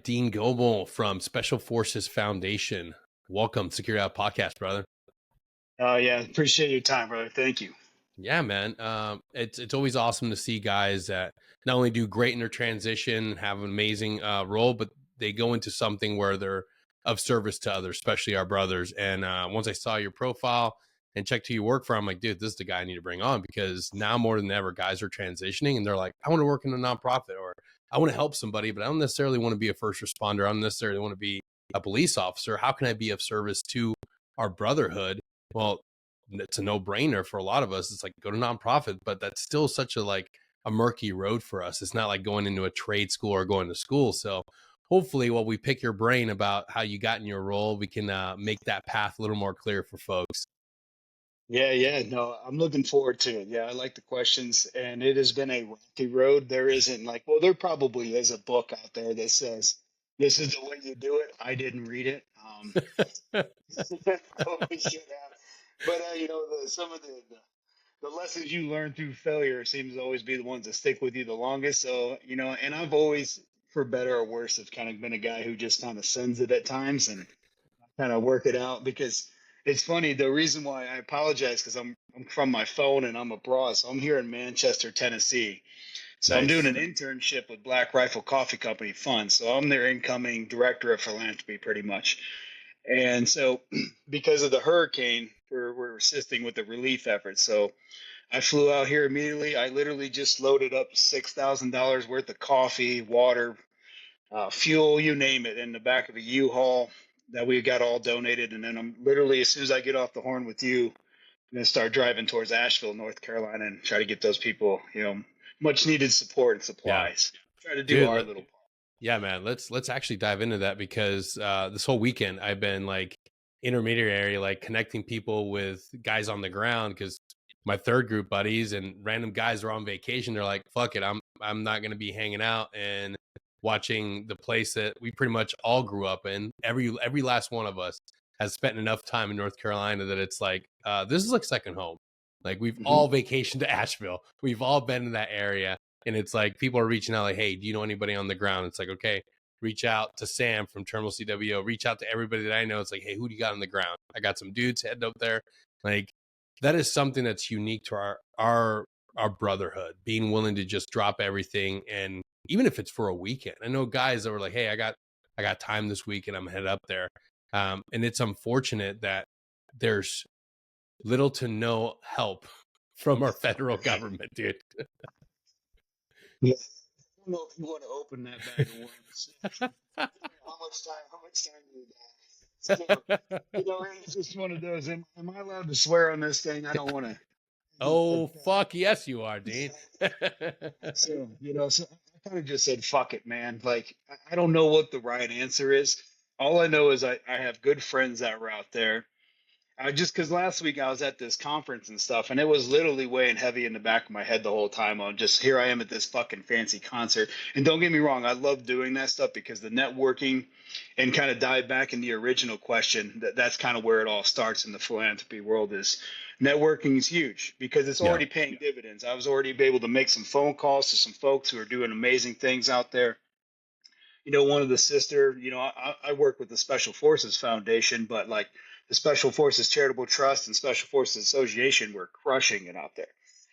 Dean Goble from Special Forces Foundation. Welcome, Security Halt podcast, brother. Oh yeah, appreciate your time, brother. Thank you. Yeah, man. It's always awesome to see guys that not only do great in their transition, have an amazing role, but they go into something where they're of service to others, especially our brothers. And once I saw your profile and checked who you work for, I'm like, dude, this is the guy I need to bring on, because now more than ever, guys are transitioning and they're like, I want to work in a nonprofit, or I want to help somebody, but I don't necessarily want to be a first responder. I don't necessarily want to be a police officer. How can I be of service to our brotherhood? Well, it's a no-brainer for a lot of us. It's like, go to nonprofit, but that's still such a murky road for us. It's not like going into a trade school or going to school. So hopefully while we pick your brain about how you got in your role, we can make that path a little more clear for folks. Yeah. No, I'm looking forward to it. Yeah, I like the questions, and it has been a rocky road. There isn't there probably is a book out there that says this is the way you do it. I didn't read it. Probably should have. But some of the lessons you learn through failure seems to always be the ones that stick with you the longest. So and I've always, for better or worse, have kind of been a guy who just kind of sends it at times and kind of work it out. Because it's funny, the reason why I apologize, because I'm from my phone and I'm abroad, so I'm here in Manchester, Tennessee. So nice. I'm doing an internship with Black Rifle Coffee Company Fund. So I'm their incoming Director of Philanthropy, pretty much. And so because of the hurricane, we're assisting with the relief effort. So I flew out here immediately. I literally just loaded up $6,000 worth of coffee, water, fuel, you name it, in the back of a U-Haul that we got all donated. And then I'm literally, as soon as I get off the horn with you, I'm going to start driving towards Asheville, North Carolina, and try to get those people, much needed support and supplies. Yeah. Try to do our little part. Yeah, man, let's actually dive into that, because this whole weekend I've been intermediary, connecting people with guys on the ground, because my third group buddies and random guys are on vacation. They're like, fuck it, I'm not going to be hanging out and watching the place that we pretty much all grew up in. Every last one of us has spent enough time in North Carolina that it's like, this is like second home. Like, we've all vacationed to Asheville. We've all been in that area. And it's like, people are reaching out like, hey, do you know anybody on the ground? It's like, okay, reach out to Sam from Terminal CWO, reach out to everybody that I know. It's like, hey, who do you got on the ground? I got some dudes heading up there. Like, that is something that's unique to our brotherhood, being willing to just drop everything. And even if it's for a weekend, I know guys that were like, hey, I got time this week and I'm headed up there. And it's unfortunate that there's little to no help from our federal government, dude. Yeah. I don't know if you want to open that bag of worms. How much time do you got? So, it's just one of those. Am I allowed to swear on this thing? I don't want to. Oh, fuck yes, you are, Dean. So I kind of just said, fuck it, man. Like, I don't know what the right answer is. All I know is I have good friends that were out there. Because last week I was at this conference and stuff, and it was literally weighing heavy in the back of my head the whole time on just, here I am at this fucking fancy concert. And don't get me wrong, I love doing that stuff, because the networking, and kind of dive back in the original question, that's kind of where it all starts in the philanthropy world, is networking is huge, because it's already paying dividends. I was already able to make some phone calls to some folks who are doing amazing things out there. One of the sister, I work with the Special Forces Foundation, but the Special Forces Charitable Trust and Special Forces Association were crushing it out there.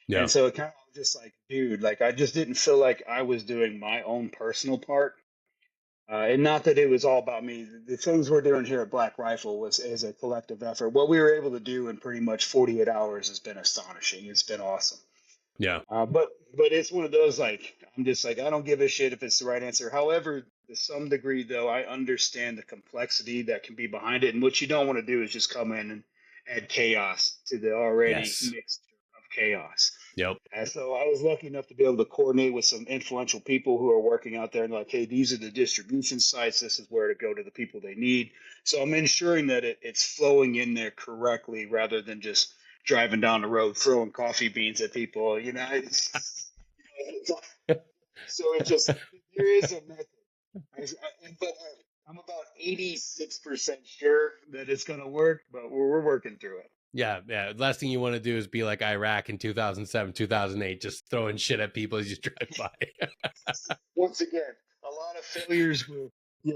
Yeah. And so it kind of just like, dude, I just didn't feel like I was doing my own personal part. And not that it was all about me. The things we're doing here at Black Rifle is a collective effort. What we were able to do in pretty much 48 hours has been astonishing. It's been awesome. Yeah. But it's one of those, I'm just like, I don't give a shit if it's the right answer. However, to some degree, though, I understand the complexity that can be behind it. And what you don't want to do is just come in and add chaos to the already mixture of chaos. Yep. And so I was lucky enough to be able to coordinate with some influential people who are working out there and like, hey, these are the distribution sites. This is where to go to the people they need. So I'm ensuring that it's flowing in there correctly, rather than just driving down the road throwing coffee beans at people. So it's just, there is a method. But I'm about 86% sure that it's going to work, but we're working through it. Yeah. Last thing you want to do is be like Iraq in 2007, 2008, just throwing shit at people as you drive by. Once again, a lot of failures were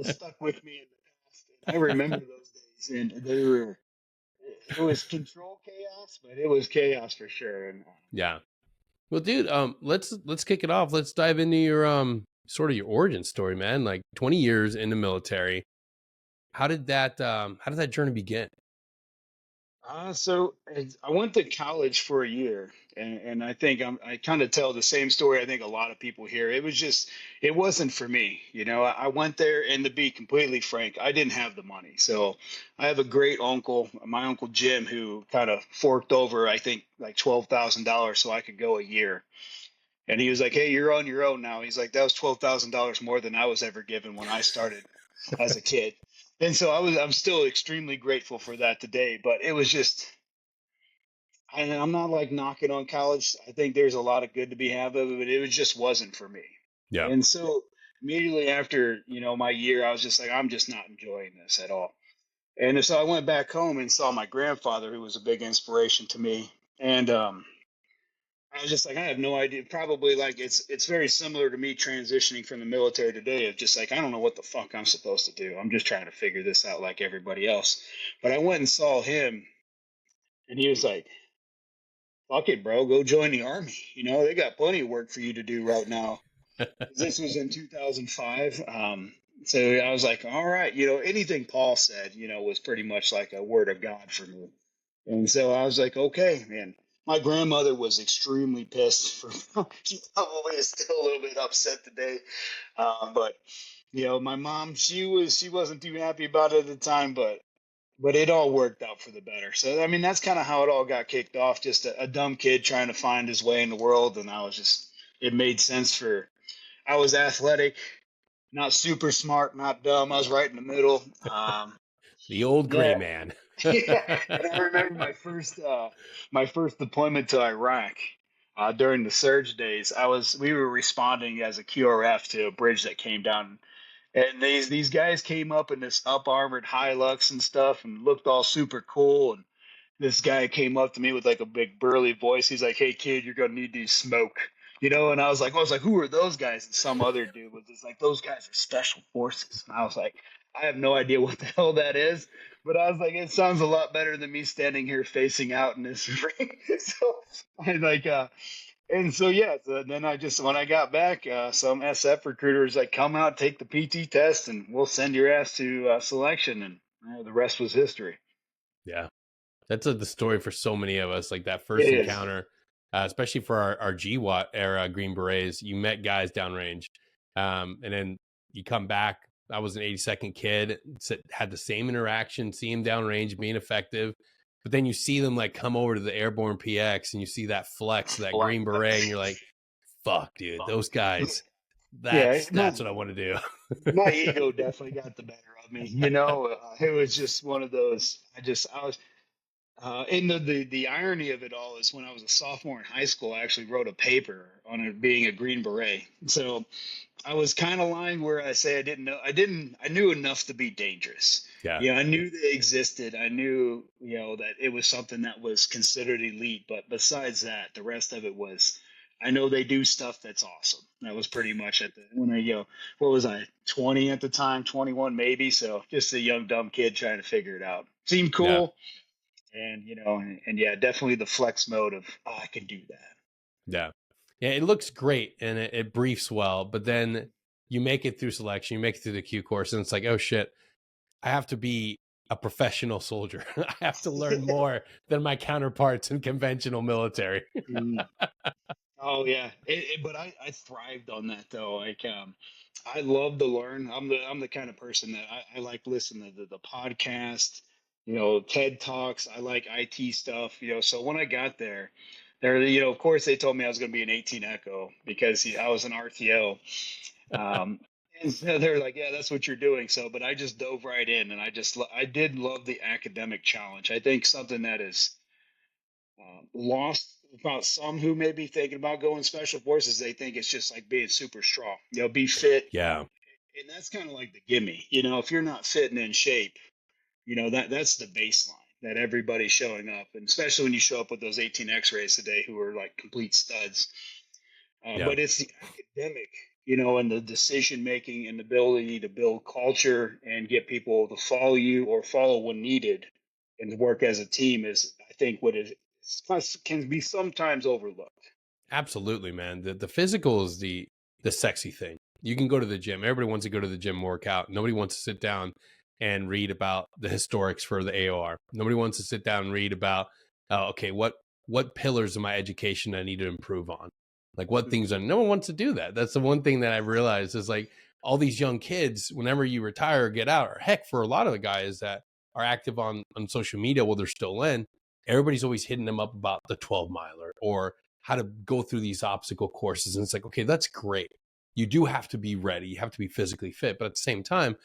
stuck with me in the past. And I remember those days, and they were. It was control chaos, but it was chaos for sure. And Yeah. Well, dude, let's kick it off. Let's dive into your sort of your origin story, man. Like 20 years in the military. How did that journey begin? I went to college for a year, and I think I kind of tell the same story. I think a lot of people here. It wasn't for me. I went there, and to be completely frank, I didn't have the money. So I have a great uncle, my uncle Jim, who kind of forked over, I think, like $12,000 so I could go a year. And he was like, "Hey, you're on your own now." He's like, "That was $12,000 more than I was ever given when I started as a kid." And so I'm still extremely grateful for that today. But it was just, and I'm not like knocking on college. I think there's a lot of good to be had of it, but it was just wasn't for me. Yeah. And so immediately after, my year, I was just like, I'm just not enjoying this at all. And so I went back home and saw my grandfather, who was a big inspiration to me. And I was just like, I have no idea. Probably like it's very similar to me transitioning from the military today, of just like, I don't know what the fuck I'm supposed to do. I'm just trying to figure this out like everybody else. But I went and saw him, and he was like, fuck it, bro, go join the army. They got plenty of work for you to do right now. This was in 2005. So I was like, all right, anything Paul said, was pretty much like a word of God for me. And so I was like, okay, man. My grandmother was extremely pissed. She probably is still a little bit upset today. But my mom, she wasn't too happy about it at the time, but it all worked out for the better. So I mean, that's kind of how it all got kicked off. Just a dumb kid trying to find his way in the world, and it made sense for. I was athletic, not super smart, not dumb. I was right in the middle. The old gray Yeah, man. yeah. And I remember my first deployment to Iraq. During the surge days, we were responding as a QRF to a bridge that came down, and these guys came up in this up armored Hilux and stuff, and looked all super cool. And this guy came up to me with like a big burly voice. He's like, "Hey kid, you're gonna need these smoke." And I was like, who are those guys? And some other dude was just like, "Those guys are special forces." And I was like, I have no idea what the hell that is. But I was like, it sounds a lot better than me standing here facing out in this ring. So I like and so yeah, so then when I got back, some SF recruiters like, come out, take the PT test, and we'll send your ass to selection, and the rest was history. Yeah. That's the story for so many of us. Like that It first is. encounter, especially for our GWAT era Green Berets, you met guys downrange. And then you come back. I was an 82nd kid, had the same interaction, see him downrange, being effective. But then you see them like come over to the airborne PX and you see that flex, that Green Beret, and you're like, fuck, dude, those guys, Yeah, that's what I want to do. my ego definitely got the better of me. It was just one of those. I was. And the irony of it all is, when I was a sophomore in high school, I actually wrote a paper on it being a Green Beret. So I was kind of lying where I say I didn't know. I knew enough to be dangerous. Yeah. I knew they existed. I knew, that it was something that was considered elite. But besides that, the rest of it was, I know they do stuff that's awesome. That was pretty much when what was I, 20 at the time, 21 maybe. So just a young, dumb kid trying to figure it out. Seemed Yeah. cool. And yeah, definitely the flex mode of, oh, I can do that. Yeah. Yeah. It looks great and it briefs well, but then you make it through selection, you make it through the Q course, and it's like, oh shit, I have to be a professional soldier. I have to learn more than my counterparts in conventional military. Mm. Oh yeah, but I thrived on that though. Like, I love to learn. I'm the kind of person that I like listening to the podcast, TED Talks. I like IT stuff, So when I got there, of course they told me I was going to be an 18 Echo because I was an RTO. Um, and so they're like, yeah, that's what you're doing. So, but I just dove right in, and I did love the academic challenge. I think something that is lost about some who may be thinking about going special forces. They think it's just like being super strong, be fit. Yeah. And that's kind of like the gimme, if you're not fit and in shape, that's the baseline that everybody's showing up. And especially when you show up with those 18 x-rays today, who are like complete studs. Yeah. But it's the academic and the decision making and ability to build culture and get people to follow you or follow when needed and to work as a team is, I think, what is can be sometimes overlooked. Absolutely, man. The physical is the sexy thing. You can go to the gym. Everybody wants to go to the gym, work out. Nobody wants to sit down and read about the historics for the AOR. Nobody wants to sit down and read about, okay, what pillars of my education I need to improve on. Like what things are. No one wants to do that. That's the one thing that I've realized is like all these young kids, whenever you retire or get out, or heck, for a lot of the guys that are active on social media while they're still in, everybody's always hitting them up about the 12 miler or how to go through these obstacle courses. And it's like, okay, that's great. You do have to be ready. You have to be physically fit. But at the same time,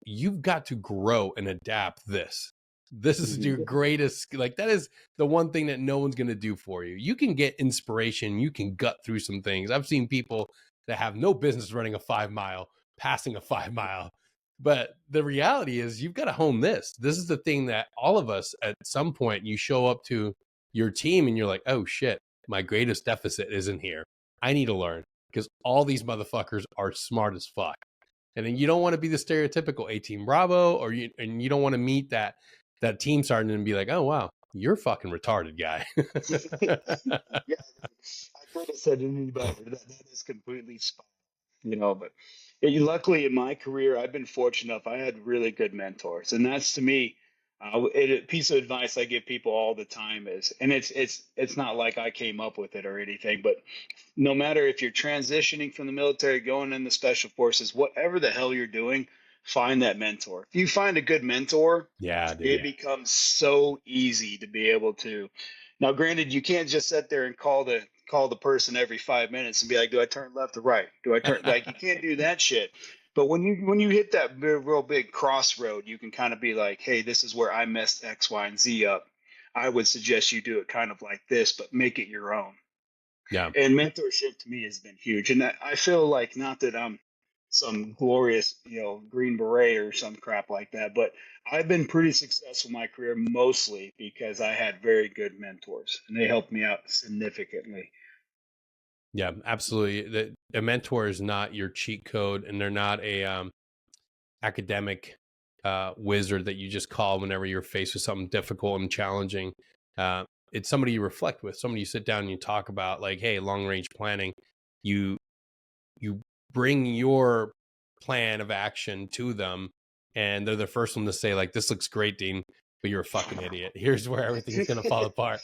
you've got to grow and adapt this. This is your greatest, like, that is the one thing that no one's going to do for you. You can get inspiration. You can gut through some things. I've seen people that have no business running a 5 mile, passing a 5 mile. But the reality is, you've got to hone this. This is the thing that all of us at some point, you show up to your team and you're like, oh shit, my greatest deficit isn't here. I need to learn because all these motherfuckers are smart as fuck. And then you don't want to be the stereotypical 18 Bravo, and you don't want to meet that team sergeant and be like, oh wow, you're fucking retarded guy. Yeah, I could have said any better. That is completely spot but luckily in my career, I've been fortunate enough. I had really good mentors, and that's to me, a piece of advice I give people all the time is, and it's not like I came up with it or anything, but no matter if you're transitioning from the military, going in the special forces, whatever the hell you're doing, find that mentor. If you find a good mentor, Yeah, dude. it becomes so easy to be able to. Now, granted, you can't just sit there and call the person every 5 minutes and be like, "Do I turn left or right? Do I turn?" Like, you can't do that shit. But when you hit that real big crossroad, you can kind of be like, "Hey, this is where I messed X, Y, and Z up. I would suggest you do it kind of like this, but make it your own." Yeah. And mentorship to me has been huge. And I feel like, not that I'm some glorious, Green Beret or some crap like that, but I've been pretty successful in my career mostly because I had very good mentors and they helped me out significantly. Yeah, absolutely. A mentor is not your cheat code, and they're not a academic wizard that you just call whenever you're faced with something difficult and challenging. It's somebody you reflect with, somebody you sit down and you talk about, like, hey, long range planning. You you bring your plan of action to them, and they're the first one to say, like, this looks great, Dean, but you're a fucking idiot. Here's where everything's gonna fall apart.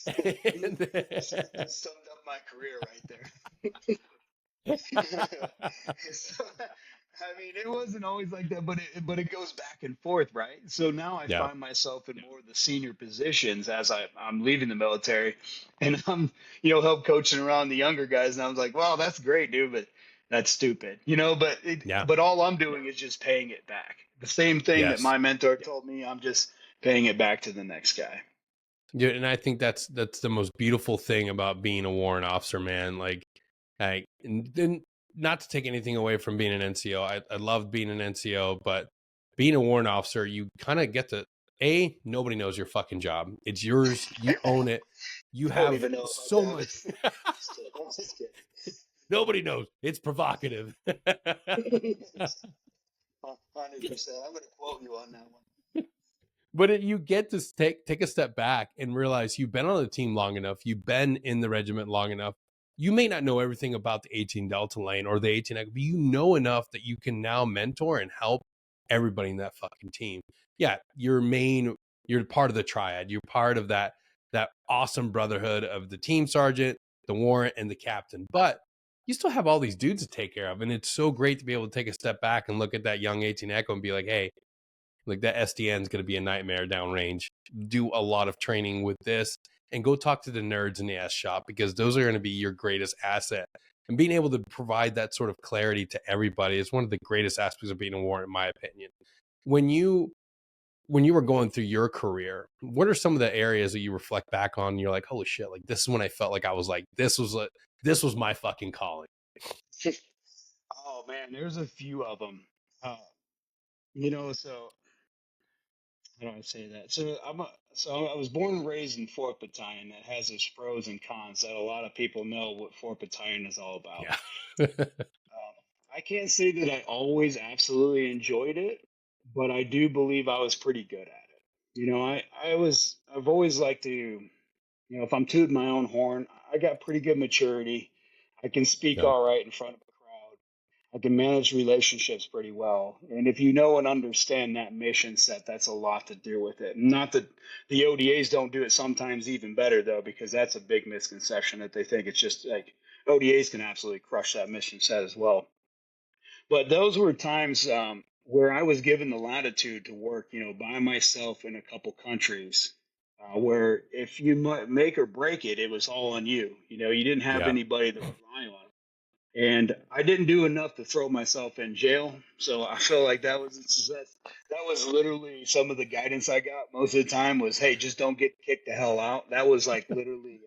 You And, that summed up my career right there. So, I mean, it wasn't always like that, but it goes back and forth, right? So now I yeah, find myself in more of the senior positions as I'm leaving the military, and I'm help coaching around the younger guys, and I was like, well, that's great, dude, but that's stupid, yeah, but all I'm doing is just paying it back. The same thing that yes. my mentor told me, I'm just paying it back to the next guy. Yeah, and I think that's the most beautiful thing about being a warrant officer, man. Like, and then not to take anything away from being an NCO, I love being an NCO, but being a warrant officer, you kind of get to nobody knows your fucking job. It's yours. You own it. You I don't have even know about so that, much. but I'm just Nobody knows. It's provocative. kidding. 100%. I'm going to quote you on that one. But you get to take a step back and realize you've been on the team long enough. You've been in the regiment long enough. You may not know everything about the 18 Delta Lane or the 18, but you know enough that you can now mentor and help everybody in that fucking team. Yeah, you're part of the triad. You're part of that awesome brotherhood of the team sergeant, the warrant, and the captain. But you still have all these dudes to take care of. And it's so great to be able to take a step back and look at that young 18 Echo and be like, hey, like that SDN is going to be a nightmare downrange. Do a lot of training with this and go talk to the nerds in the S shop because those are going to be your greatest asset. And being able to provide that sort of clarity to everybody is one of the greatest aspects of being a warrant, in my opinion. When you were going through your career, what are some of the areas that you reflect back on? And you're like, holy shit! Like this is when I felt like I was like, this was my fucking calling. Oh man, there's a few of them. So how do I say that? So I was born and raised in 4th Battalion. That has its pros and cons that a lot of people know what 4th Battalion is all about. Yeah. I can't say that I always absolutely enjoyed it, but I do believe I was pretty good at it. I've always liked to, if I'm tooting my own horn, I got pretty good maturity. I can speak Yeah. all right in front of a crowd. I can manage relationships pretty well. And if you know and understand that mission set, that's a lot to do with it. Not that the ODAs don't do it sometimes even better, though, because that's a big misconception that they think it's just like ODAs can absolutely crush that mission set as well. But those were times where I was given the latitude to work, by myself in a couple countries, where if you make or break it, it was all on you. You didn't have Yeah. anybody to rely on. And I didn't do enough to throw myself in jail, so I feel like that was literally some of the guidance I got most of the time was, hey, just don't get kicked the hell out. That was like literally,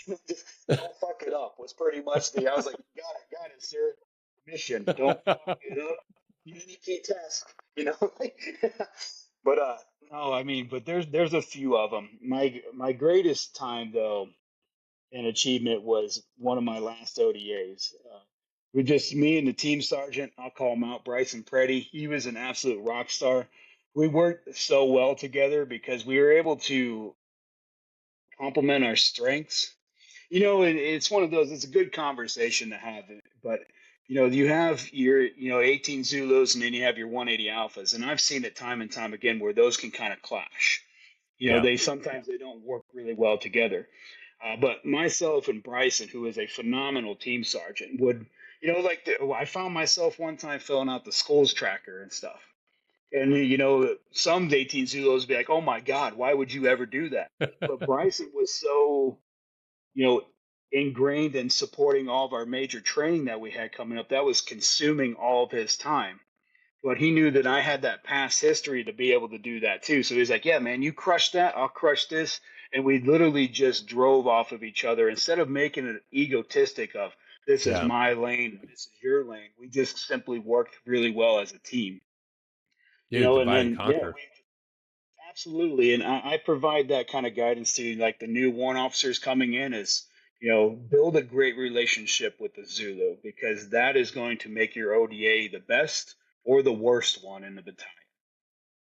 just don't fuck it up. Was pretty much I was like, got it, sir. Mission, don't fuck it up. Any key task, but no, I mean, but there's a few of them. My greatest time though and achievement was one of my last ODAs. With just me and the team sergeant, I'll call him out, Bryson Preddy. He was an absolute rock star. We worked so well together because we were able to complement our strengths. It's one of those. It's a good conversation to have, but you have your 18 Zulus and then you have your 180 Alphas, and I've seen it time and time again where those can kind of clash. Yeah. They don't work really well together. But myself and Bryson, who is a phenomenal team sergeant, would I found myself one time filling out the schools tracker and stuff. And some 18 Zulus would be like, "Oh my God, why would you ever do that?" But Bryson was so you know, ingrained in supporting all of our major training that we had coming up. That was consuming all of his time. But he knew that I had that past history to be able to do that too. So he's like, yeah, man, you crush that, I'll crush this. And we literally just drove off of each other instead of making it egotistic of this is Yeah. my lane, this is your lane. We just simply worked really well as a team. Dude, And divide and then conquer. we absolutely, and I provide that kind of guidance to like the new warrant officers coming in is, build a great relationship with the Zulu because that is going to make your ODA the best or the worst one in the battalion.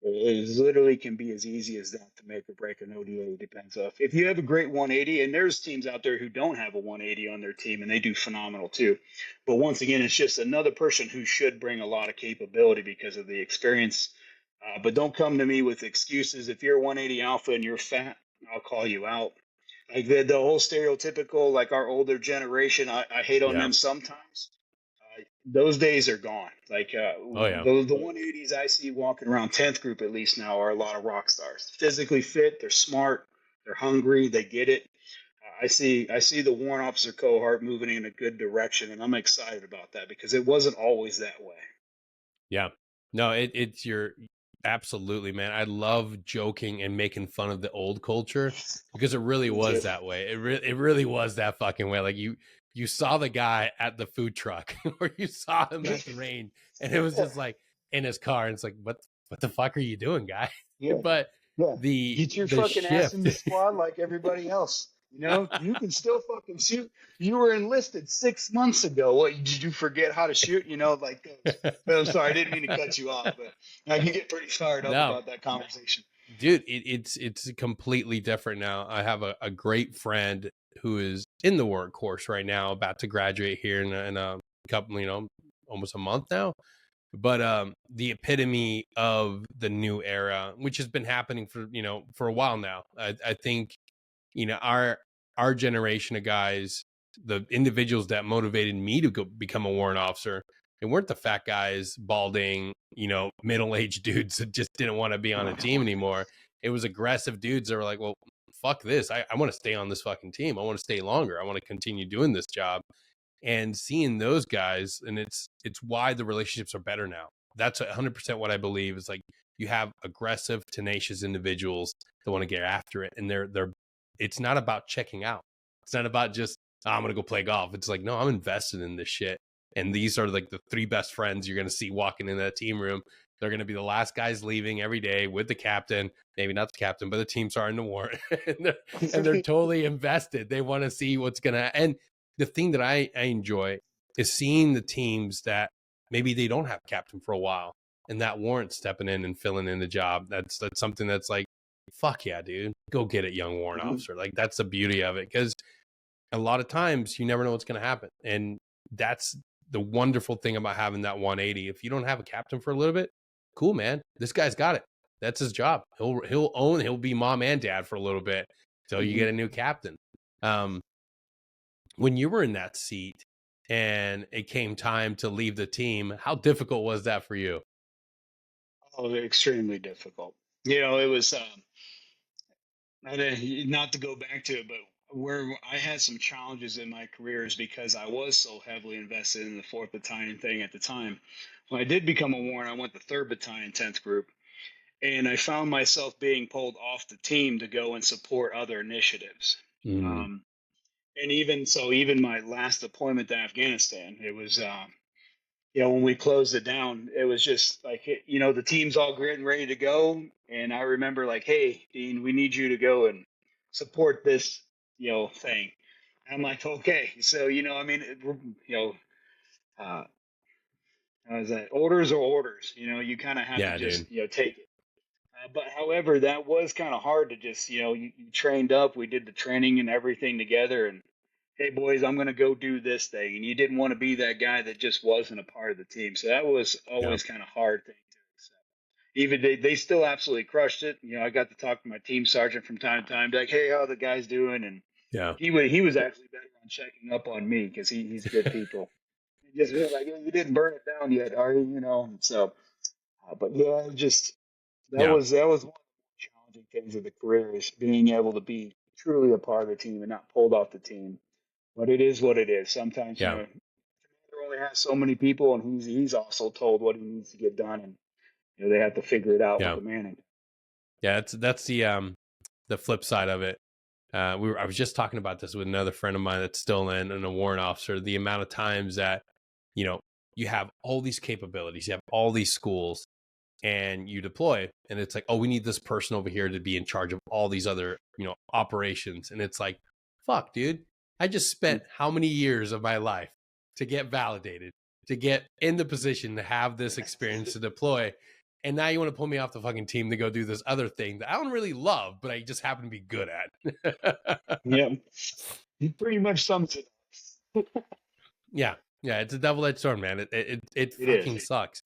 It literally can be as easy as that to make or break an ODA. Depends if you have a great 180, and there's teams out there who don't have a 180 on their team, and they do phenomenal too. But once again, it's just another person who should bring a lot of capability because of the experience. But don't come to me with excuses. If you're 180 alpha and you're fat, I'll call you out. Like the whole stereotypical, like our older generation, I hate on Yeah. them sometimes. Those days are gone. Like Oh yeah. the 180s I see walking around 10th group at least now are a lot of rock stars. Physically fit, they're smart, they're hungry, they get it. I see the warrant officer cohort moving in a good direction, and I'm excited about that because it wasn't always that way. Yeah. No, it's your absolutely, man. I love joking and making fun of the old culture because it really Me too. was that way. It really was that fucking way. Like you saw the guy at the food truck or you saw him at the range and it was Yeah, just like in his car and it's like what the fuck are you doing, guy? yeah, But yeah. the Get your the fucking ass in shift the squad like everybody else. You can still fucking shoot. You were enlisted 6 months ago. What, did you forget how to shoot? Like those. But I'm sorry, I didn't mean to cut you off, but I can get pretty fired up no, about that conversation. dude, it's completely different now. I have a great friend who is in the workforce right now, about to graduate here in a couple, almost a month now. But the epitome of the new era, which has been happening for a while now. I think our generation of guys, the individuals that motivated me to go become a warrant officer, they weren't the fat guys, balding, middle-aged dudes that just didn't want to be on a team anymore. It was aggressive dudes that were like, well, fuck this. I want to stay on this fucking team. I want to stay longer. I want to continue doing this job. And seeing those guys, and it's why the relationships are better now. That's 100% what I believe is like you have aggressive, tenacious individuals that want to get after it, and they're it's not about checking out. It's not about just I'm gonna go play golf. It's like, no, I'm invested in this shit. And these are like the three best friends you're gonna see walking in that team room. They're going to be the last guys leaving every day with the captain, maybe not the captain, but the team sergeant of war. and they're totally invested. They want to see what's going to, and the thing that I enjoy is seeing the teams that maybe they don't have a captain for a while, and that warrant stepping in and filling in the job. That's something that's like, fuck yeah, dude, go get it, young warrant officer. Like, that's the beauty of it, because a lot of times you never know what's going to happen. And that's the wonderful thing about having that 180. If you don't have a captain for a little bit, cool, man. This guy's got it. That's his job. He'll be mom and dad for a little bit till you get a new captain. When you were in that seat and it came time to leave the team, how difficult was that for you? Oh, extremely difficult. It was, not to go back to it, but where I had some challenges in my career is because I was so heavily invested in the 4th Battalion thing at the time. When I did become a warrant, I went to 3rd Battalion, 10th Group, and I found myself being pulled off the team to go and support other initiatives. And even my last deployment to Afghanistan, it was, when we closed it down, it was just like, the team's all getting ready to go. And I remember like, hey, Dean, we need you to go and support this, thing. And I'm like, okay. So, uh, how is that? Orders are orders, you kind of have to just, take it. But however, that was kind of hard to just, you trained up, we did the training and everything together, and hey boys, I'm going to go do this thing. And you didn't want to be that guy that just wasn't a part of the team. So that was always kind of hard thing to accept. Even they still absolutely crushed it. I got to talk to my team sergeant from time to time, like, hey, how are the guys doing? And he was actually better on checking up on me because he's good people. He just was like, you didn't burn it down yet, are you? So, but yeah, that was one of the challenging things of the career is being able to be truly a part of the team and not pulled off the team. But it is what it is. Sometimes, commander only has so many people, and he's also told what he needs to get done, and they have to figure it out with the manning. Yeah, that's the flip side of it. I was just talking about this with another friend of mine that's still in a warrant officer. The amount of times that you have all these capabilities, you have all these schools, and you deploy, and it's like, oh, we need this person over here to be in charge of all these other operations, and it's like, fuck, dude, I just spent how many years of my life to get validated, to get in the position to have this experience to deploy, and now you want to pull me off the fucking team to go do this other thing that I don't really love, but I just happen to be good at. Yeah, he pretty much sums it up. Yeah, it's a double-edged sword, man. It fucking sucks.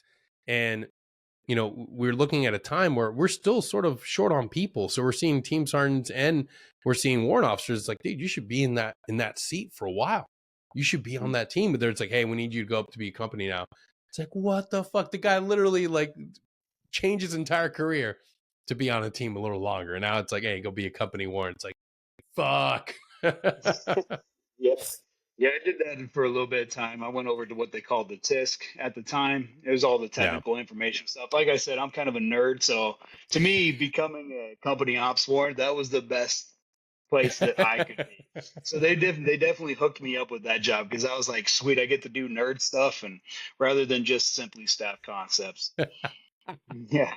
And we're looking at a time where we're still sort of short on people. So we're seeing team sergeants and we're seeing warrant officers like, dude, you should be in that seat for a while. You should be on that team. But it's like, hey, we need you to go up to be a company now. It's like, what the fuck? The guy literally like changed his entire career to be on a team a little longer. And now it's like, hey, go be a company warrant. It's like, fuck. Yes. Yeah, I did that for a little bit of time. I went over to what they called the TISC at the time. It was all the technical information stuff. Like I said, I'm kind of a nerd. So to me, becoming a company ops warrant, that was the best place that I could be. So they definitely hooked me up with that job because I was like, sweet, I get to do nerd stuff and rather than just simply staff concepts. Yeah.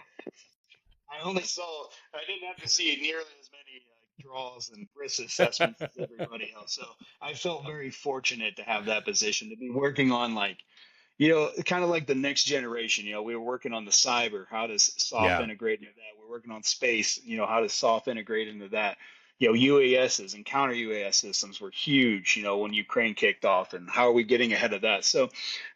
I didn't have to see nearly as many draws and risk assessments as everybody else. So I felt very fortunate to have that position to be working on kind of like the next generation. We were working on the cyber, how does soft integrate into that? We're working on space, how does soft integrate into that? UASs and counter UAS systems were huge, when Ukraine kicked off, and how are we getting ahead of that? So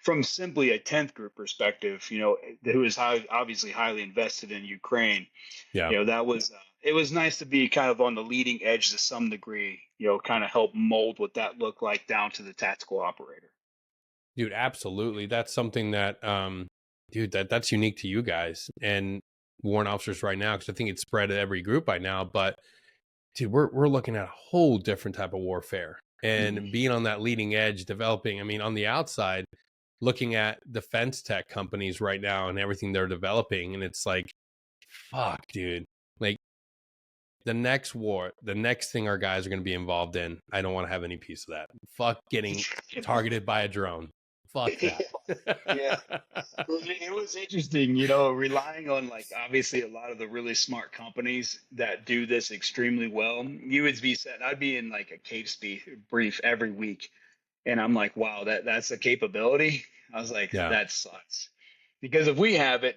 from simply a 10th group perspective, who is obviously highly invested in Ukraine, that was, it was nice to be kind of on the leading edge to some degree, kind of help mold what that looked like down to the tactical operator. Dude, absolutely. That's something that, that's unique to you guys and warrant officers right now, because I think it's spread to every group by now. But dude, we're looking at a whole different type of warfare and being on that leading edge, developing. I mean, on the outside, looking at defense tech companies right now and everything they're developing, and it's like, fuck, dude. Like the next war, the next thing our guys are going to be involved in, I don't want to have any piece of that. Fuck getting targeted by a drone. fuck that. Yeah. Well, it was interesting, relying on like obviously a lot of the really smart companies that do this extremely well. You would be set. I'd be in like a brief every week, and I'm like, wow, that's a capability. I was like, Yeah. that sucks, because if we have it,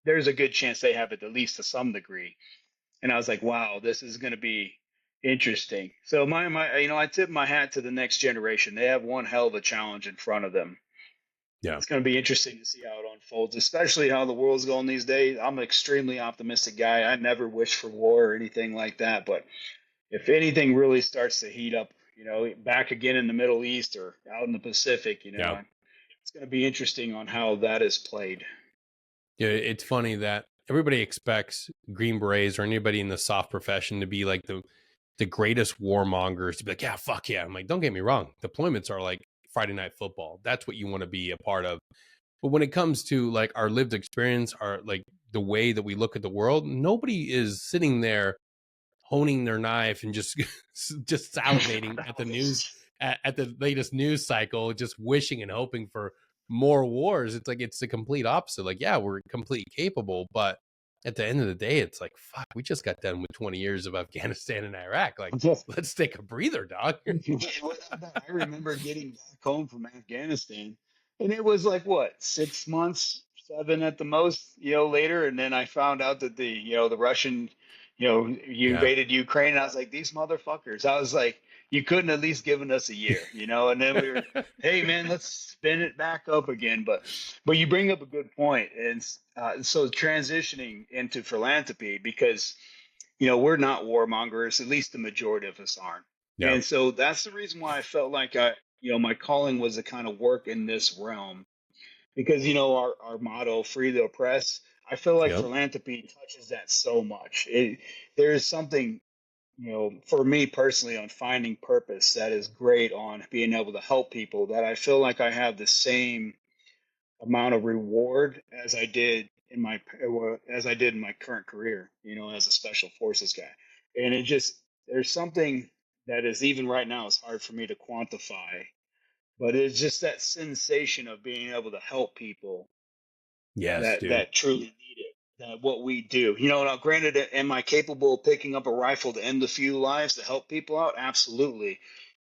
there's a good chance they have it at least to some degree. And I was like, wow, this is going to be interesting. So I tip my hat to the next generation. They have one hell of a challenge in front of them. Yeah. It's going to be interesting to see how it unfolds, especially how the world's going these days. I'm an extremely optimistic guy. I never wish for war or anything like that. But if anything really starts to heat up, back again in the Middle East or out in the Pacific, Yeah. it's going to be interesting on how that is played. Yeah. It's funny that everybody expects Green Berets or anybody in the soft profession to be like the greatest warmongers, to be like, yeah, fuck yeah. I'm like, don't get me wrong. Deployments are like Friday night football. That's what you want to be a part of. But when it comes to like our lived experience, our like the way that we look at the world, nobody is sitting there honing their knife and just just salivating at the news at the latest news cycle, just wishing and hoping for more wars. It's like it's the complete opposite. Like, yeah, we're completely capable, but at the end of the day, it's like, fuck, we just got done with 20 years of Afghanistan and Iraq. Like, let's take a breather, dog. I remember getting back home from Afghanistan, and it was like what, 6 months, seven at the most, later, and then I found out that the Russian, you Yeah. invaded Ukraine, and I was like, these motherfuckers. I was like, you couldn't at least given us a year, and then we were, hey man, let's spin it back up again. But you bring up a good point, and so transitioning into philanthropy, because we're not warmongers, at least the majority of us aren't. Yeah. And so that's the reason why I felt like my calling was to kind of work in this realm, because, our motto, free the oppressed, I feel like Yep. philanthropy touches that so much. There is something, for me personally, on finding purpose that is great on being able to help people, that I feel like I have the same amount of reward as I did in my current career, as a special forces guy. And there's something that is, even right now, it's hard for me to quantify, but it's just that sensation of being able to help people Yes, that dude. truly need it. That what we do, now granted, am I capable of picking up a rifle to end a few lives, to help people out? Absolutely.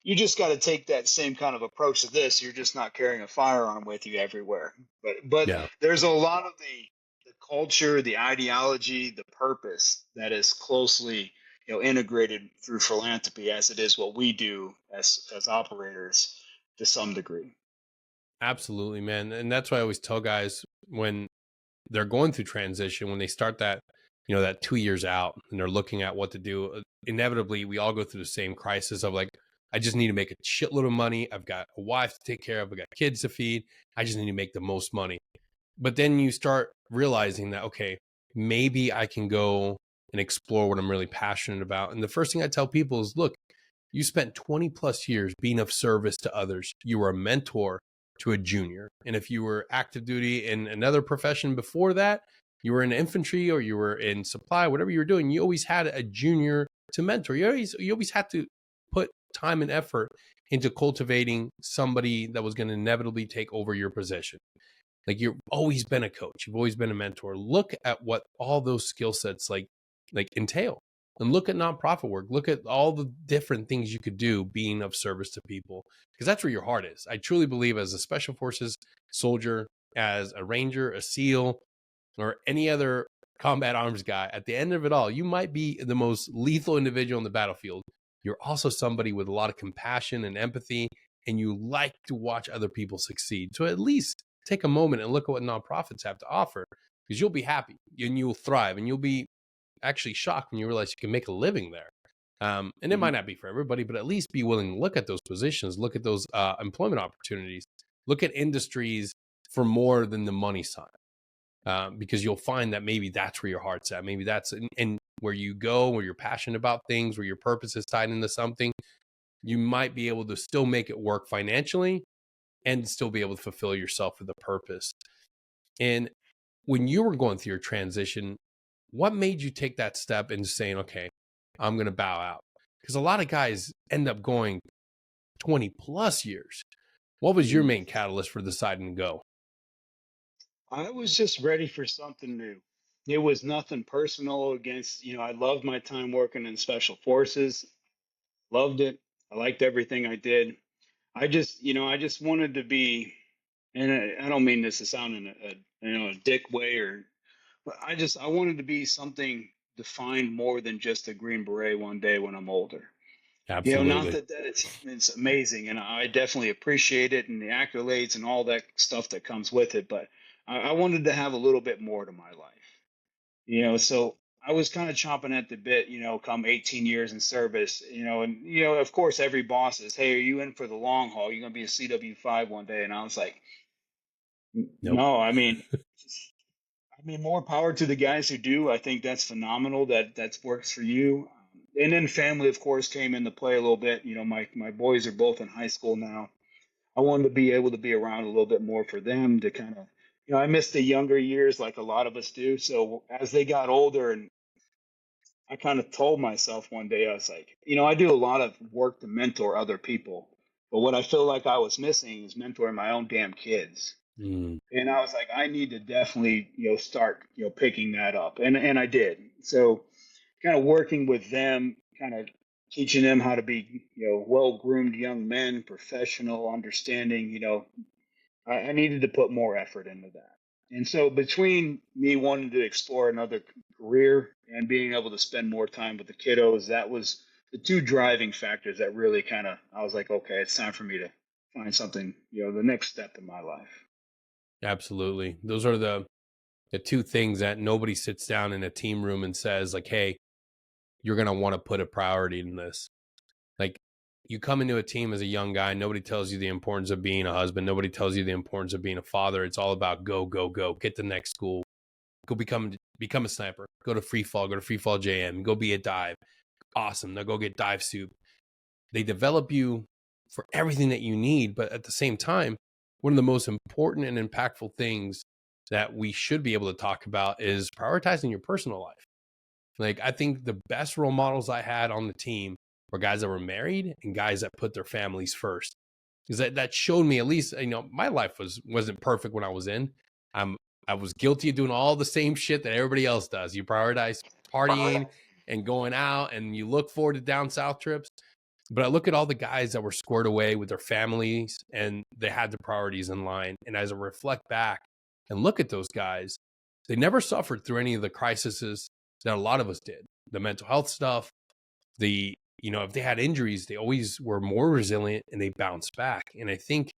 You just got to take that same kind of approach to this. You're just not carrying a firearm with you everywhere. But Yeah. there's a lot of the culture, the ideology, the purpose that is closely integrated through philanthropy, as it is what we do as operators to some degree. Absolutely, man. And that's why I always tell guys when they're going through transition, when they start that, that 2 years out and they're looking at what to do, inevitably we all go through the same crisis of like, I just need to make a shitload of money. I've got a wife to take care of. I've got kids to feed. I just need to make the most money. But then you start realizing that, okay, maybe I can go and explore what I'm really passionate about. And the first thing I tell people is, look, you spent 20 plus years being of service to others. You were a mentor to a junior. And if you were active duty in another profession before that, you were in infantry or you were in supply, whatever you were doing, you always had a junior to mentor. You always had to put time and effort into cultivating somebody that was going to inevitably take over your position. Like, you've always been a coach, you've always been a mentor. Look at what all those skill sets like entail, and look at nonprofit work. Look at all the different things you could do being of service to people, because that's where your heart is. I truly believe, as a special forces soldier, as a ranger, a SEAL, or any other combat arms guy, at the end of it all, you might be the most lethal individual on the battlefield. You're also somebody with a lot of compassion and empathy, and you like to watch other people succeed. So at least take a moment and look at what nonprofits have to offer, because you'll be happy and you'll thrive, and you'll be actually shocked when you realize you can make a living there. And it might not be for everybody, but at least be willing to look at those positions, look at those employment opportunities, look at industries for more than the money side. Because you'll find that maybe that's where your heart's at. Maybe that's and where you go, where you're passionate about things, where your purpose is tied into something. You might be able to still make it work financially and still be able to fulfill yourself with a purpose. And when you were going through your transition, what made you take that step into saying, okay, I'm going to bow out? Because a lot of guys end up going 20 plus years What was your And main catalyst for deciding to go? I was just ready for something new. It was nothing personal against, I loved my time working in special forces, loved it. I liked everything I did. I just wanted to be, and I don't mean this to sound in a dick way but I wanted to be something defined more than just a Green Beret one day when I'm older. Not Absolutely. that it's amazing, and I definitely appreciate it and the accolades and all that stuff that comes with it. But I wanted to have a little bit more to my life, So I was kind of chomping at the bit, come 18 years in service, and of course, every boss says, "Hey, are you in for the long haul? You're gonna be a CW5 one day." And I was like, Nope. No, I mean, more power to the guys who do. I think that's phenomenal. That works for you. And then family, of course, came into play a little bit. My boys are both in high school now. I wanted to be able to be around a little bit more for them to kind of, I missed the younger years like a lot of us do. So as they got older, and I kind of told myself one day, I was like, I do a lot of work to mentor other people, but what I feel like I was missing is mentoring my own damn kids. Mm, And I was like, I need to definitely, start, picking that up. And I did. So kind of working with them, kind of teaching them how to be, well-groomed young men, professional, understanding, I needed to put more effort into that. And so between me wanting to explore another career and being able to spend more time with the kiddos, that was the two driving factors that really kind of, I was like, okay, it's time for me to find something, the next step in my life. absolutely. Those are the two things that nobody sits down in a team room and says, like, hey, you're going to want to put a priority in this. Like, you come into a team as a young guy, nobody tells you the importance of being a husband. Nobody tells you the importance of being a father. It's all about go, go, go, get to the next school, go become a sniper, go to free fall, go to free fall JM, go be a dive. Awesome. Now go get dive soup. They develop you for everything that you need. But at the same time, one of the most important and impactful things that we should be able to talk about is prioritizing your personal life. Like, I think the best role models I had on the team were guys that were married and guys that put their families first. Because that showed me, at least, my life wasn't perfect when I was in. I'm I was guilty of doing all the same shit that everybody else does. You prioritize partying and going out, and you look forward to down south trips. But I look at all the guys that were squared away with their families and they had the priorities in line. And as I reflect back and look at those guys, they never suffered through any of the crises that a lot of us did. The mental health stuff, if they had injuries, they always were more resilient and they bounced back. And I think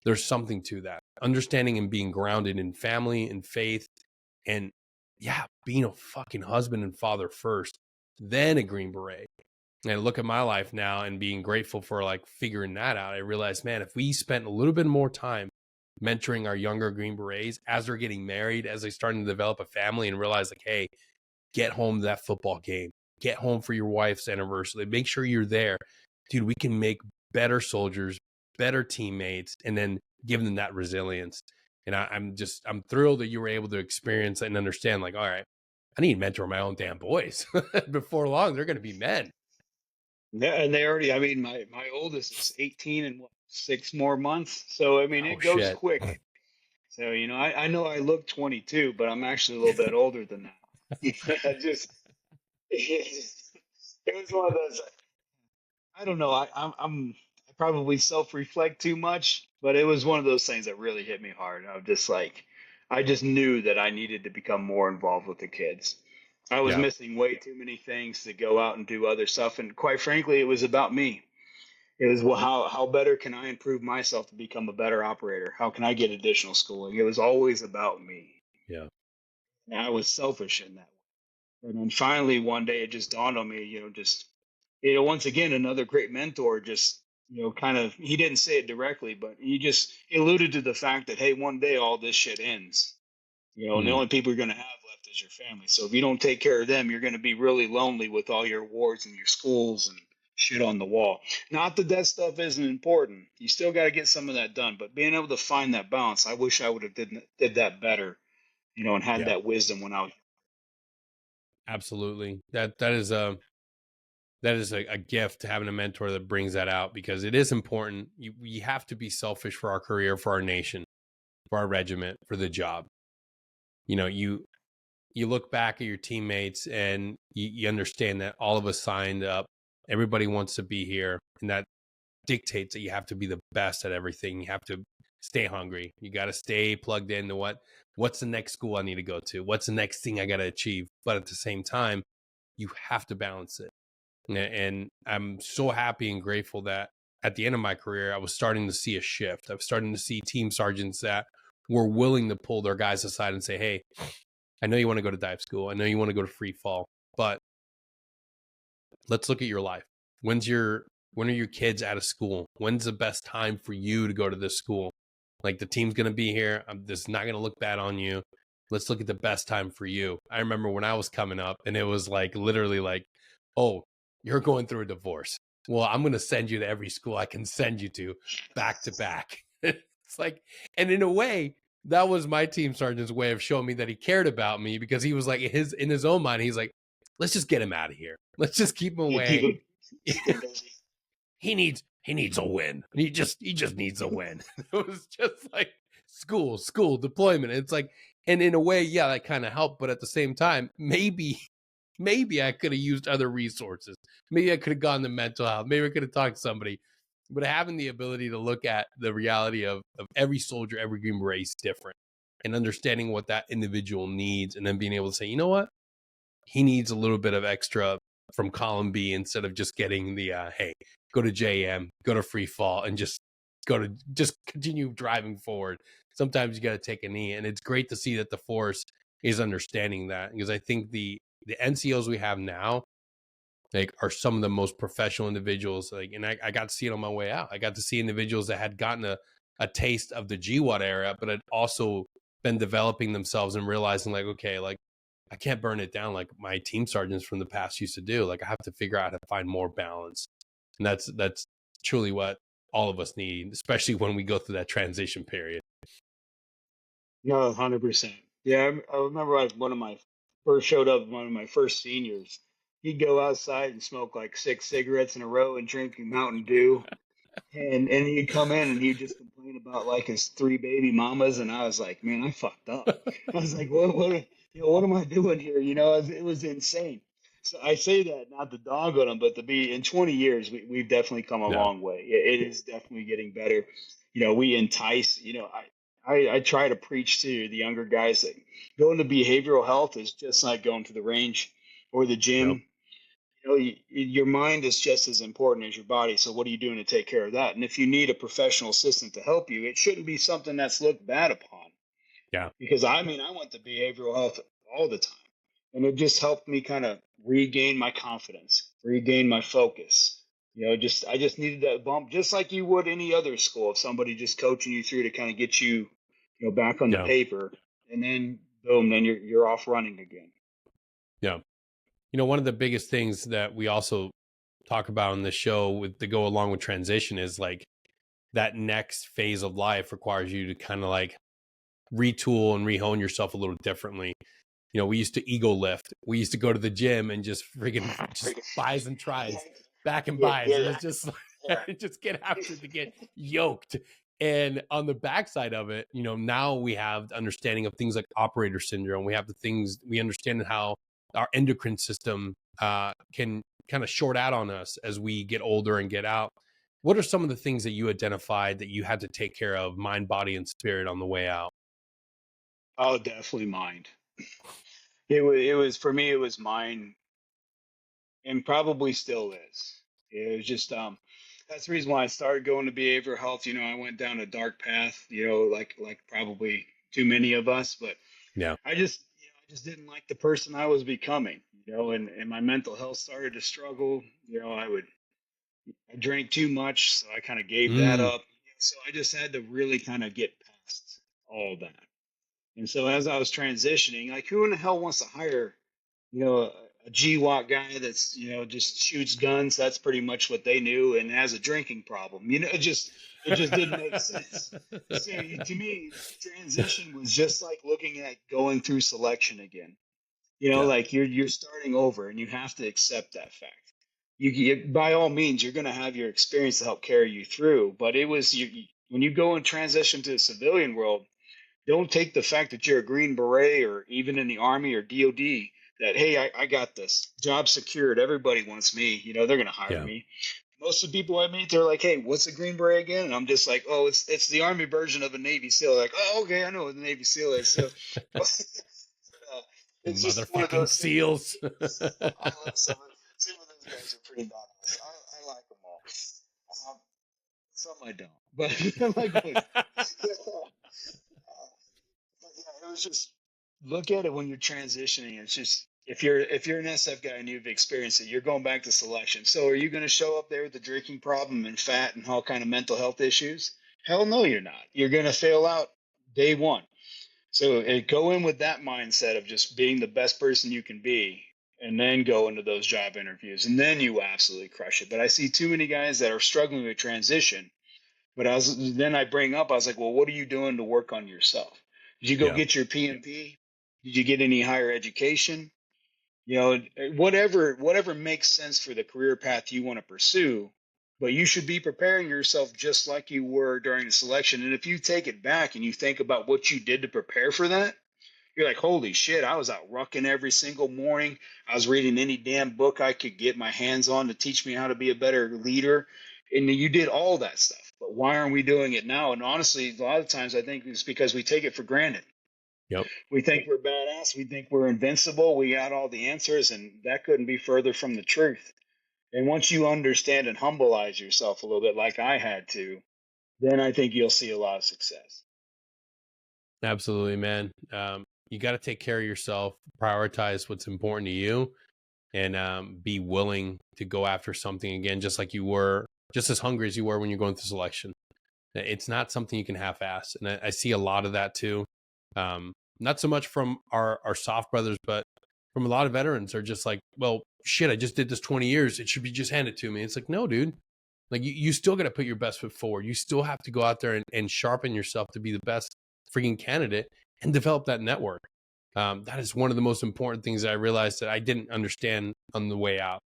there's something to that. Understanding and being grounded in family and faith and, yeah, being a fucking husband and father first, then a Green Beret. And I look at my life now and being grateful for like figuring that out. I realized, man, if we spent a little bit more time mentoring our younger Green Berets as they're getting married, as they starting to develop a family and realize like, hey, get home to that football game, get home for your wife's anniversary, make sure you're there. Dude, we can make better soldiers, better teammates, and then give them that resilience. And I'm thrilled that you were able to experience and understand like, all right, I need to mentor my own damn boys. Before long, they're going to be men. Yeah, and they already, I mean, my oldest is 18 and what, 6 more months. So, I mean, Oh it goes shit. quick. So, I know I look 22, but I'm actually a little bit older than that. I just, it was one of those, I don't know. I probably self-reflect too much, but it was one of those things that really hit me hard. I was just like, I just knew that I needed to become more involved with the kids. I was Yeah. missing way too many things to go out and do other stuff, and quite frankly, it was about me. It was, well, how better can I improve myself to become a better operator? How can I get additional schooling? It was always about me. Yeah. And I was selfish in that way. And then finally one day it just dawned on me, just once again another great mentor just kind of, he didn't say it directly, but he just alluded to the fact that, hey, one day all this shit ends. And the Mm, only people you're going to have left is your family. So if you don't take care of them, you're going to be really lonely with all your awards and your schools and shit on the wall. Not that that stuff isn't important. You still got to get some of that done. But being able to find that balance, I wish I would have did that better, and had yeah. that wisdom when I was. Absolutely. That is that is a gift, having a mentor that brings that out, because it is important. You have to be selfish for our career, for our nation, for our regiment, for the job. You look back at your teammates and you understand that all of us signed up. Everybody wants to be here, and that dictates that you have to be the best at everything. You have to stay hungry. You got to stay plugged into what's the next school I need to go to? What's the next thing I got to achieve? But at the same time, you have to balance it. And I'm so happy and grateful that at the end of my career, I was starting to see a shift. I was starting to see team sergeants that were willing to pull their guys aside and say, hey, I know you want to go to dive school. I know you want to go to free fall, but let's look at your life. When are your kids out of school? When's the best time for you to go to this school? Like, the team's going to be here. This is not going to look bad on you. Let's look at the best time for you. I remember when I was coming up, and it was like literally like, oh, you're going through a divorce. Well, I'm going to send you to every school I can send you to back to back. It's like, and in a way, that was my team sergeant's way of showing me that he cared about me, because he was like, in his own mind, he's like, let's just get him out of here. Let's just keep him away. He needs a win. He just needs a win. It was just like school deployment. It's like, and in a way, yeah, that kind of helped. But at the same time, maybe I could have used other resources. Maybe I could have gone to mental health. Maybe I could have talked to somebody. But having the ability to look at the reality of every soldier, every Green Beret is different, and understanding what that individual needs, and then being able to say, you know what, he needs a little bit of extra from column B, instead of just getting the hey, go to JM, go to free fall, and just continue driving forward. Sometimes you got to take a knee, and it's great to see that the force is understanding that, because I think the NCOs we have now, like, are some of the most professional individuals. Like, and I got to see it on my way out. I got to see individuals that had gotten a taste of the GWAT era, but had also been developing themselves and realizing, like, okay, like, I can't burn it down like my team sergeants from the past used to do. Like, I have to figure out how to find more balance. And that's truly what all of us need, especially when we go through that transition period. No, 100%. Yeah, I remember like one of my first showed up, one of my first seniors. He'd go outside and smoke like 6 cigarettes in a row and drink Mountain Dew. And he'd come in and he'd just complain about like his 3 baby mamas, and I was like, man, I fucked up. I was like, what am I doing here? It was insane. So I say that not to dog on him, but to be in 20 years, we've definitely come a Yeah. long way. It is definitely getting better. We entice. I try to preach to the younger guys that going to behavioral health is just like going to the range or the Nope. gym. Your mind is just as important as your body. So what are you doing to take care of that? And if you need a professional assistant to help you, it shouldn't be something that's looked bad upon. Yeah. Because I went to behavioral health all the time, and it just helped me kind of regain my confidence, regain my focus. I just needed that bump, just like you would any other school. If somebody just coaching you through to kind of get you, back on the Yeah. paper, and then boom, then you're off running again. Yeah. One of the biggest things that we also talk about on the show to go along with transition is like, that next phase of life requires you to kind of like retool and rehone yourself a little differently. We used to ego lift. We used to go to the gym and just freaking just buys and tries, back and buys. And it's just like, just get after to get yoked. And on the backside of it, now we have the understanding of things like operator syndrome. We have the things, we understand how our endocrine system can kind of short out on us as we get older and get out. What are some of the things that you identified that you had to take care of, mind, body, and spirit, on the way out? Oh, definitely mind. It was for me. It was mine, and probably still is. It was just that's the reason why I started going to behavioral health. I went down a dark path. Like probably too many of us, but Yeah. I just didn't like the person I was becoming. And my mental health started to struggle. I drank too much, so I kind of gave that Mm, up. So I just had to really kind of get past all that. And so as I was transitioning, like, who in the hell wants to hire, a GWAT guy that's, just shoots guns? That's pretty much what they knew, and has a drinking problem. It just didn't make sense. So to me, transition was just like looking at going through selection again. yeah. Like you're starting over, and you have to accept that fact. you by all means, you're going to have your experience to help carry you through. But it was when you go and transition to the civilian world, don't take the fact that you're a Green Beret or even in the Army or DOD that, hey, I got this job secured. Everybody wants me. They're going to hire Yeah. me. Most of the people I meet, they're like, hey, what's a Green Beret again? And I'm just like, oh, it's the Army version of a Navy SEAL. Like, oh, okay, I know what the Navy SEAL is. So it's just one of Motherfucking those things. seals. I love some of those guys are pretty badass. I like them all. Um, some I don't, but I like most. But yeah, it was just look at it when you're transitioning. It's just if you're an SF guy and you've experienced it, you're going back to selection. So are you going to show up there with the drinking problem and fat and all kind of mental health issues? Hell no, you're not. You're going to fail out day one. So go in with that mindset of just being the best person you can be, and then go into those job interviews, and then you absolutely crush it. But I see too many guys that are struggling with transition. But I bring up, I was like, well, what are you doing to work on yourself? Did you go Yeah. get your PMP? Did you get any higher education? Whatever makes sense for the career path you want to pursue. But you should be preparing yourself just like you were during the selection. And if you take it back and you think about what you did to prepare for that, you're like, holy shit, I was out rucking every single morning. I was reading any damn book I could get my hands on to teach me how to be a better leader. And you did all that stuff. But why aren't we doing it now? And honestly, a lot of times I think it's because we take it for granted. Yep. We think we're badass. We think we're invincible. We got all the answers. And that couldn't be further from the truth. And once you understand and humbleize yourself a little bit, like I had to, then I think you'll see a lot of success. Absolutely, man. You got to take care of yourself, prioritize what's important to you, and be willing to go after something again, just like you were, just as hungry as you were when you're going through selection. It's not something you can half-ass, and I see a lot of that too. Not so much from our soft brothers, but from a lot of veterans are just like, well, shit, I just did this 20 years. It should be just handed to me. It's like, no, dude. Like you still got to put your best foot forward. You still have to go out there and sharpen yourself to be the best freaking candidate and develop that network. That is one of the most important things that I realized that I didn't understand on the way out.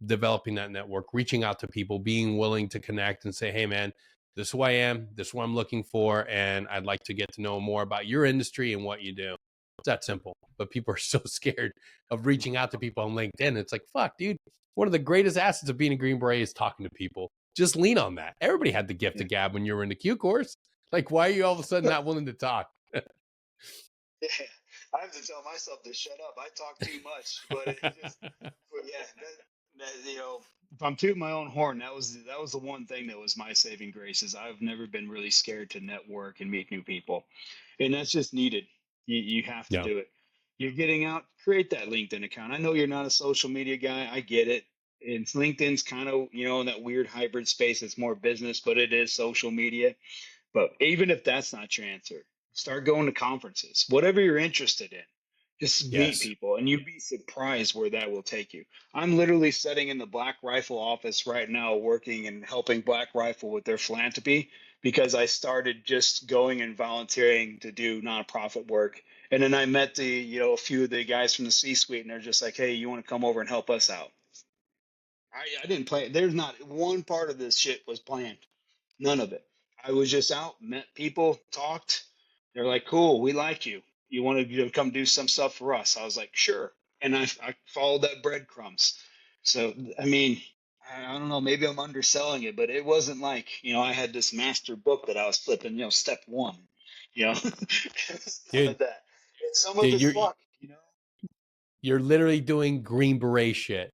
Developing that network, reaching out to people, being willing to connect and say, hey, man, this is who I am, this is what I'm looking for, and I'd like to get to know more about your industry and what you do. It's that simple. But people are so scared of reaching out to people on LinkedIn. It's like, fuck, dude, one of the greatest assets of being a Green Beret is talking to people. Just lean on that. Everybody had the gift Yeah. of gab when you were in the Q course. Like, why are you all of a sudden not willing to talk? Yeah, I have to tell myself to shut up. I talk too much, but yeah, if I'm tooting my own horn, that was the one thing that was my saving grace. Is I've never been really scared to network and meet new people, and that's just needed. You have to Yeah. do it. You're getting out, create that LinkedIn account. I know you're not a social media guy. I get it. And LinkedIn's kind of in that weird hybrid space. It's more business, but it is social media. But even if that's not your answer, start going to conferences, whatever you're interested in. Just meet Yes. people, and you'd be surprised where that will take you. I'm literally sitting in the Black Rifle office right now, working and helping Black Rifle with their philanthropy because I started just going and volunteering to do nonprofit work. And then I met a few of the guys from the C-suite, and they're just like, "Hey, you want to come over and help us out?" I didn't play. There's not one part of this shit was planned. None of it. I was just out, met people, talked. They're like, cool, we like you. You want to come do some stuff for us? I was like, sure. And I followed that breadcrumbs. So, I mean, I don't know, maybe I'm underselling it, but it wasn't like, I had this master book that I was flipping, step one, it's none Dude, of that. And some of dude, it's you're luck, you're literally doing Green Beret shit.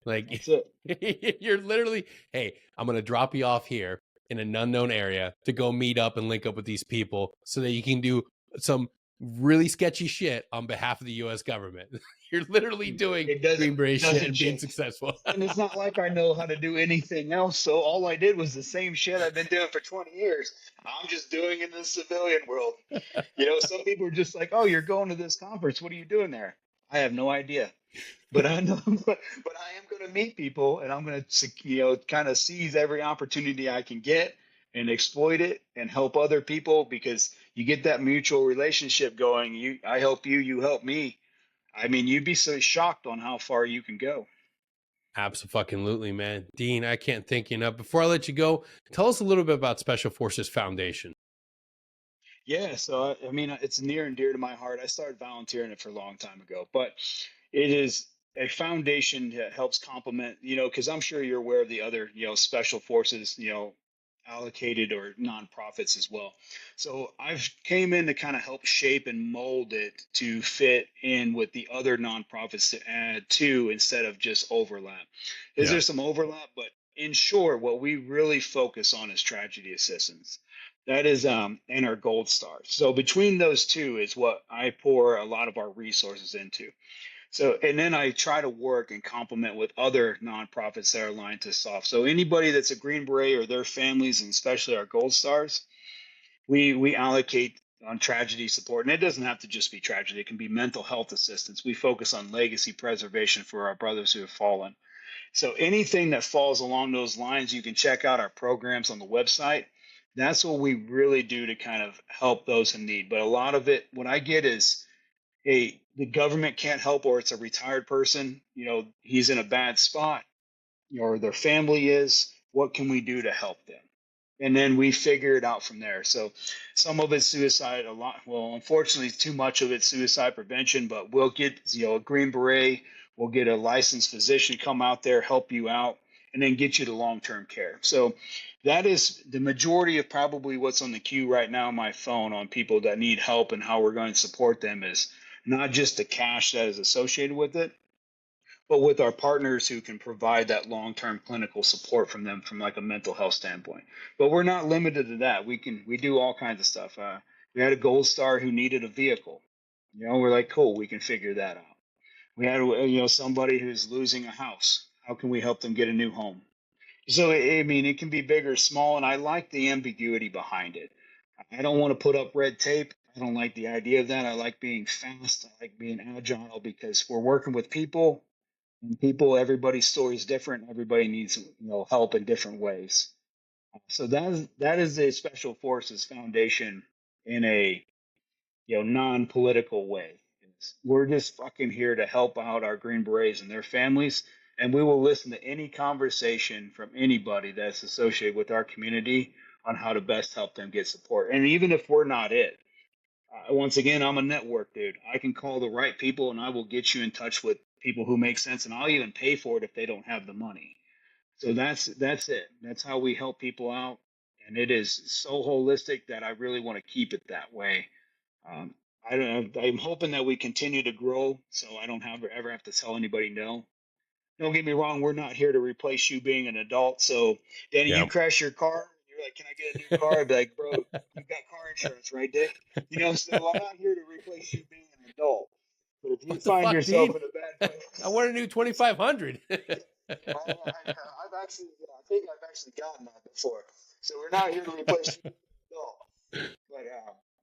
Like That's it. you're literally, hey, I'm gonna drop you off here in an unknown area to go meet up and link up with these people so that you can do some really sketchy shit on behalf of the US government. You're literally doing It doesn't Green Beret it shit doesn't and being change. successful. And it's not like I know how to do anything else. So all I did was the same shit I've been doing for 20 years. I'm just doing it in the civilian world. Some people are just like, "Oh, you're going to this conference. What are you doing there?" I have no idea. But I know, but I am going to meet people, and I'm going to, kind of seize every opportunity I can get and exploit it and help other people because you get that mutual relationship going. I help you, you help me. I mean, you'd be so shocked on how far you can go. Absolutely, man. Dean, I can't thank you enough. Before I let you go, tell us a little bit about Special Forces Foundation. Yeah, so I mean, it's near and dear to my heart. I started volunteering it for a long time ago, but it is a foundation that helps complement, because I'm sure you're aware of the other, special forces, allocated or nonprofits as well. So I've came in to kind of help shape and mold it to fit in with the other nonprofits to add to instead of just overlap. Is Yeah. there some overlap? But in short, what we really focus on is tragedy assistance. That is and our gold star. So between those two is what I pour a lot of our resources into. So, and then I try to work and complement with other nonprofits that are aligned to soft. So anybody that's a Green Beret or their families, and especially our Gold Stars, we allocate on tragedy support. And it doesn't have to just be tragedy. It can be mental health assistance. We focus on legacy preservation for our brothers who have fallen. So anything that falls along those lines, you can check out our programs on the website. That's what we really do to kind of help those in need. But a lot of it, what I get is, hey, the government can't help, or it's a retired person, he's in a bad spot, or their family is. What can we do to help them? And then we figure it out from there. So some of it's suicide, a lot. Well, unfortunately, too much of it's suicide prevention. But we'll get a Green Beret, we'll get a licensed physician to come out there, help you out, and then get you to long-term care. So that is the majority of probably what's on the queue right now on my phone on people that need help and how we're going to support them is not just the cash that is associated with it, but with our partners who can provide that long-term clinical support from them from like a mental health standpoint. But we're not limited to that. We do all kinds of stuff. We had a gold star who needed a vehicle. We're like, cool, we can figure that out. We had somebody who's losing a house. How can we help them get a new home? So I mean, it can be big or small, and I like the ambiguity behind it. I don't want to put up red tape. I don't like the idea of that. I like being fast. I like being agile because we're working with people, and people, everybody's story is different. Everybody needs help in different ways. So that is the Special Forces Foundation in a non-political way. We're just fucking here to help out our Green Berets and their families, and we will listen to any conversation from anybody that's associated with our community on how to best help them get support. And even if we're not it, once again, I'm a network dude. I can call the right people, and I will get you in touch with people who make sense, and I'll even pay for it if they don't have the money. So that's it. That's how we help people out, and it is so holistic that I really want to keep it that way. Um, I don't know. I'm hoping that we continue to grow, so I don't ever have to tell anybody no. Don't get me wrong. We're not here to replace you being an adult. So, Danny, you Yeah. crash your car, and you're like, "Can I get a new car?" I'd be like, "Bro, you got car insurance, right, Dick?" So I'm not here to replace you being an adult. But if you What the find fuck, yourself Dean? in a bad I want a place, new 2500. I've actually, I think I've actually gotten that before. So we're not here to replace you at all.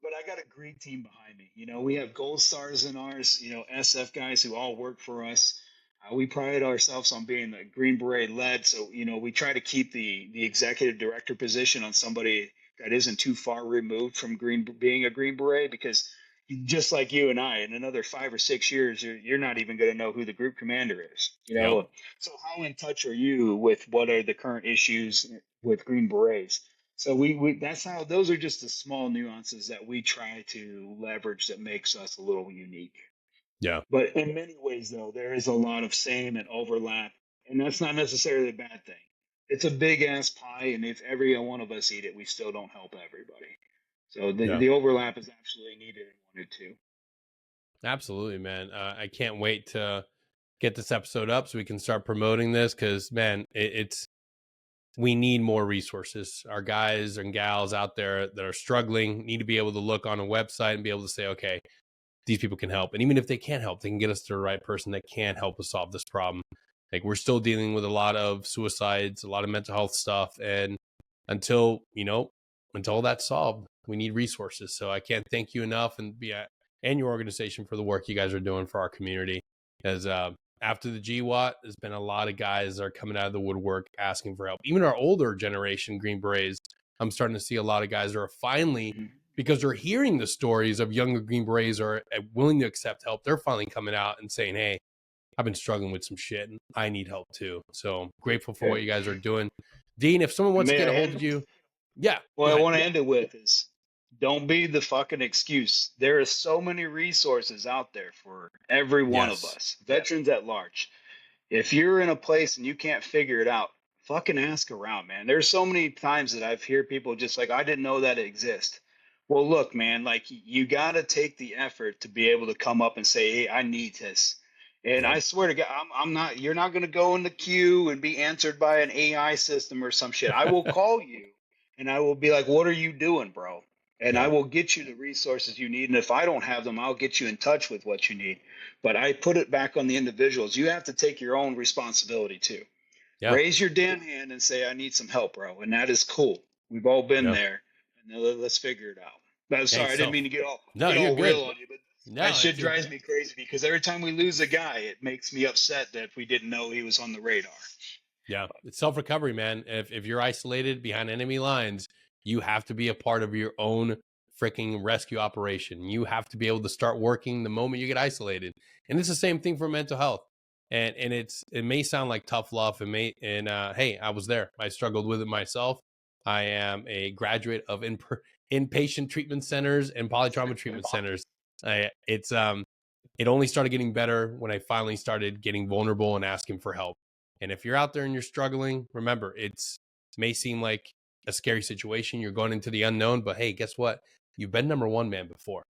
But I got a great team behind me. We have gold stars in ours. SF guys who all work for us. We pride ourselves on being the Green Beret led. So we try to keep the executive director position on somebody that isn't too far removed from being a Green Beret, because just like you and I, in another 5 or 6 years, you're not even going to know who the group commander is. Yep. So how in touch are you with what are the current issues with Green Berets? So we that's how those are just the small nuances that we try to leverage that makes us a little unique. Yeah. But in many ways, though, there is a lot of same and overlap, and that's not necessarily a bad thing. It's a big ass pie, and if every one of us eat it, we still don't help everybody. So the, Yeah. the overlap is absolutely needed and wanted to. Absolutely, man. I can't wait to get this episode up so we can start promoting this because, man, it's we need more resources. Our guys and gals out there that are struggling need to be able to look on a website and be able to say, okay, these people can help. And even if they can't help, they can get us to the right person that can help us solve this problem. Like, we're still dealing with a lot of suicides, a lot of mental health stuff. And until, until that's solved, we need resources. So I can't thank you enough and your organization for the work you guys are doing for our community. As after the GWAT, there's been a lot of guys that are coming out of the woodwork asking for help. Even our older generation Green Berets, I'm starting to see a lot of guys that are finally, Mhm. because they're hearing the stories of younger Green Berets are willing to accept help. They're finally coming out and saying, hey, I've been struggling with some shit and I need help too. So grateful for what Okay. you guys are doing. Dean, if someone wants to May get I a hold end? of you, yeah, What go I ahead. want to end it with is don't be the fucking excuse. There are so many resources out there for every one of Yes. us, veterans at large. If you're in a place and you can't figure it out, fucking ask around, man. There's so many times that I've heard people just like, I didn't know that it exists. Well, look, man, like you got to take the effort to be able to come up and say, hey, I need this. And Yep. I swear to God, I'm not, you're not going to go in the queue and be answered by an AI system or some shit. I will call you and I will be like, what are you doing, bro? And I Yep. will get you the resources you need. And if I don't have them, I'll get you in touch with what you need. But I put it back on the individuals. You have to take your own responsibility too. Yeah. Raise your damn hand and say, I need some help, bro. And that is cool. We've all been Yep. there. And now let's figure it out. But I'm Hey, sorry, I didn't so mean to no, get you're all good. real on you, but that No, shit it's a, drives me crazy because every time we lose a guy, it makes me upset that we didn't know he was on the radar. yeah, it's self-recovery, man. If you're isolated behind enemy lines, you have to be a part of your own freaking rescue operation. You have to be able to start working the moment you get isolated. And it's the same thing for mental health. And it may sound like tough love. It may hey, I was there. I struggled with it myself. I am a graduate of inpatient treatment centers and polytrauma treatment centers. It only started getting better when I finally started getting vulnerable and asking for help. And if you're out there and you're struggling, remember, it may seem like a scary situation. You're going into the unknown, but hey, guess what? You've been number one man before.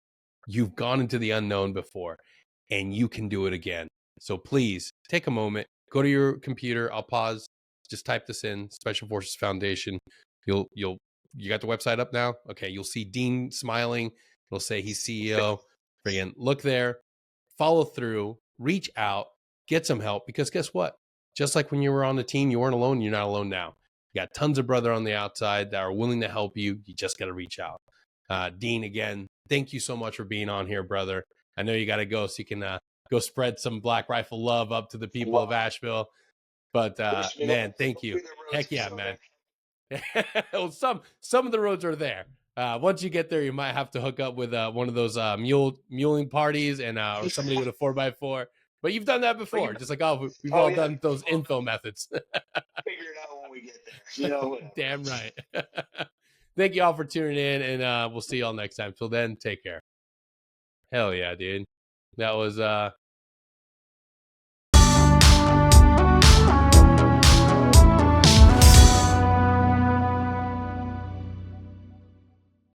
You've gone into the unknown before, and you can do it again. So please take a moment, go to your computer. I'll pause. Just type this in: Special Forces Foundation. You got the website up now? Okay, you'll see Dean smiling. It'll say he's CEO. Friggin' look there, follow through, reach out, get some help. Because guess what? Just like when you were on the team, you weren't alone. You're not alone now. You got tons of brother on the outside that are willing to help you. You just got to reach out. Dean, again, thank you so much for being on here, brother. I know you got to go so you can go spread some Black Rifle love up to the people of Asheville. But man, thank you. Heck yeah, man. Well, some of the roads are there. Once you get there, you might have to hook up with one of those muling parties and or somebody with a 4x4. But you've done that before, just like we've all done those info methods. Figure it out when we get there. You know, whatever. Damn right. Thank you all for tuning in, and we'll see you all next time. Till then, take care. Hell yeah, dude. That was